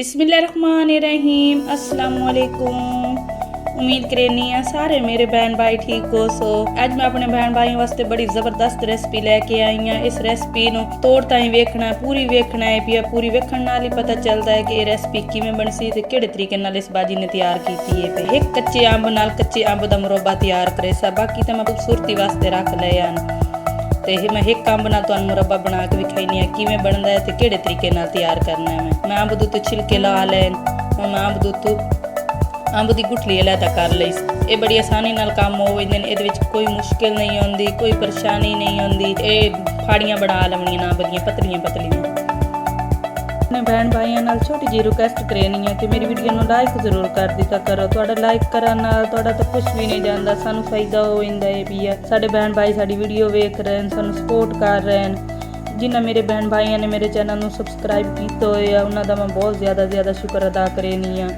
बिस्मिल्लाहिर्रहमानिर्रहीम अस्सलामुअलैकुम। उम्मीद करनी है सारे मेरे बहन भाई ठीक हो सो। अज मैं अपने बहन भाई वास्ते बड़ी जबरदस्त रेसिपी लेके आई हाँ। इस रेसिपी नु तोड़ ताईं वेखना है, पूरी वेखना है भी पूरी वेखण नाल ही पता चलता है कि ये रेसिपी किवें बनसी ते किहड़े तरीके नाल इस बाजी ने तैयार कीती है। एक कच्चे अंब नाल कच्चे अंब दा मुरब्बा तैयार करे सा, बाकी तो मैं खूबसूरती वास्ते रख ले ते मैं एक अंब नाल तुहानू मुरब्बा बना के विखाईनी है किवें बनदा है ते किहड़े तरीके नाल तैयार करना है। मैं अंब दे उत्ते छिलके ला लैन। हुण मैं अंब दे उत्ते अंब दी गुठली अलहदा कर लई। ये बड़ी आसानी नाल काम हो जांदे ने, इहदे विच कोई मुश्किल नहीं आउंदी, कोई परेशानी नहीं आउंदी। ये फाड़ियां बना लवणियां ना बड़ियां पतलियां पतलियां। अपने बहन भाइयों नाल छोटी जी रिक्वेस्ट करनी है कि मेरी वीडियो नूं लाइक जरूर कर दिता करो। तुहाडा लाइक करन नाल तुहाडा तो कुछ भी नहीं जांदा, सानू फायदा हो जांदा है भी है। साडे बहन भाई साडी वीडियो वेख रहे हैं, सानू सपोर्ट कर रहे हैं। जिन्हां मेरे बहन भाइयों ने मेरे चैनल नूं सबसक्राइब कीता होया उन्हां दा मैं बहुत ज़्यादा शुक्र अदा करनी आ।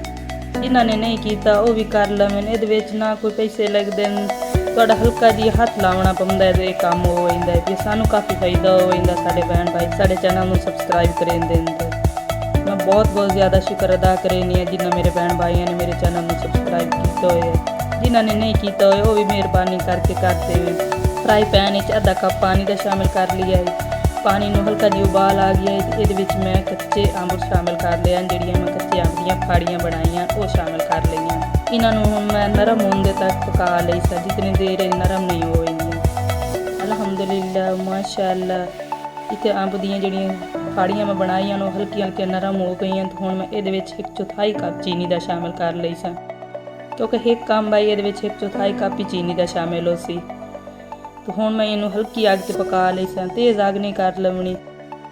जिन्हां ने नहीं कीता वो भी कर लवें। इहदे विच ना कोई पैसे लगदे न, तुहाडा हल्का जी हथ लावना पौंदा है, काम हो जांदा है। सानू काफ़ी फायदा हो जांदा साडे बहन भाई साडे चैनल नूं सबसक्राइब करें देन। मैं बहुत ज़्यादा शुक्र अदा करनी है जिन्होंने मेरे बहन भाइयों ने मेरे चैनल में सबसक्राइब किया है। जिन्होंने नहीं किया हो वो भी मेहरबानी करके करते हुए। फ्राई पैन आधा कप पानी का शामिल कर लिया है। पानी में हल्का जी उबाल आ गया है। ये मैं कच्चे अंब शामिल कर लिया, जड़ियाँ मैं कच्चे अंब दी फाड़ियाँ बनाई वो शामिल कर लिया। इन्हों हूँ मैं नरम होने तक पका ली सा, जितनी देर नरम नहीं हो जाएंगी। अलहमदुलिल्लाह माशाअल्लाह। इतने अंब दी जड़ियाँ फाड़ियां मैं बनाई हल्की नरम हो गई हैं। तो हुण मैं ये 1/4 कप चीनी का शामिल कर ली सा, क्योंकि एक अंब आई ये 1/4 कप ही चीनी का शामिल हो सी। तो हुण मैं इनू हल्की अग ते पका ली सा, तेज़ अग नहीं कर लवनी।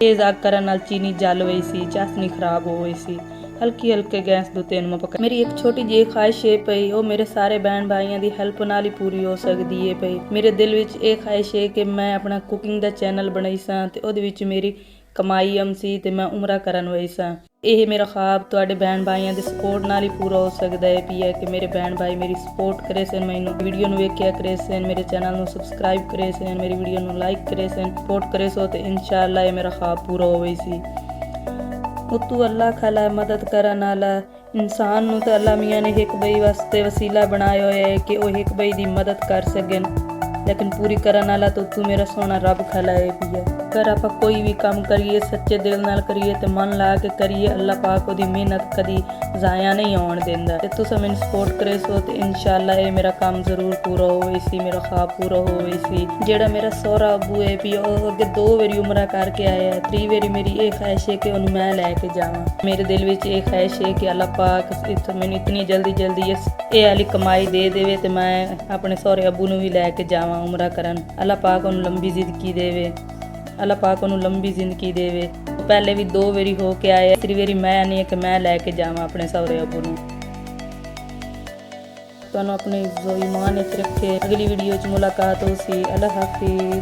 तेज़ अग करन नाल चीनी जल गई सी, चाशनी खराब हो गई सी। हल्के गैस दे उत्ते मैं पका। मेरी एक छोटी जी ख्वाहिश है पई, वो मेरे सारे बहन भाइयों की हेल्प नाल ही पूरी हो सकती है पई। मेरे दिल विच ये ख्वाहिश है कि मैं अपना कुकिंग का चैनल बनाई सा ते उहदे विच मेरी कमाई आमसी ते मैं उमरा करन वई सा। यह मेरा ख्वाब तुहाडे बहन भाइयों की सपोर्ट नाल ही पूरा हो सकता है भी है कि मेरे बहन भाई मेरी सपोर्ट करे सन, मैनू वीडियो नूं वेखिया करे सन, मेरे चैनल नूं सबसक्राइब करे सन, मेरी वीडियो नूं लाइक करे सन, सपोर्ट करे सो तो इंशाअल्लाह ये मेरा ख्वाब पूरा होवे सी। उतू अल्लाह खाला मदद करन वाला इंसान नूं तो अल्लाह मियाँ ने एक बई वास्ते वसीला बनाया होया है कि वह एक बई दी मदद कर सकन, लेकिन पूरी करन वाला तो तू मेरा सोना रब खला है भी है। अगर आप कोई भी काम करिए सच्चे दिल नाल करिए तो मन ला के करिए, अल्लाह पाक ओदी मेहनत कदी ज़ाया नहीं होण देंदा। ते तुसीं मैनूं सपोर्ट करे सो तो इंशाअल्लाह ये मेरा काम जरूर पूरा होवे सी, मेरा ख्वाब पूरा होवे सी। जेड़ा मेरा सोहरा अबू है भी ओह अगे 2 वारी उमरा करके आया है, 3 वारी मेरी ये ख्वाहिश है कि उन्हें मैं लैके जावां। मेरे दिल विच ये ख्वाहिश है कि अल्लाह पाक मैनूं इतनी जल्दी ये वाली कमाई दे देवे तो मैं अपने सोहरे अबू नूं भी लैके जावां उमरा करन। अल्लाह पाक उन्हें लंबी जिंदगी देवे, अल्लाह पाक उन्हें लंबी जिंदगी देवे। पहले भी 2 वारी हो के आए, 3 वारी मैं नहीं है कि मैं लैके जावां अपने सहुरे अबू नूं। तुहानूं अपनी ईमान विच रखे। अगली वीडियो च मुलाकात हो सी। अल्लाह हाफिज़।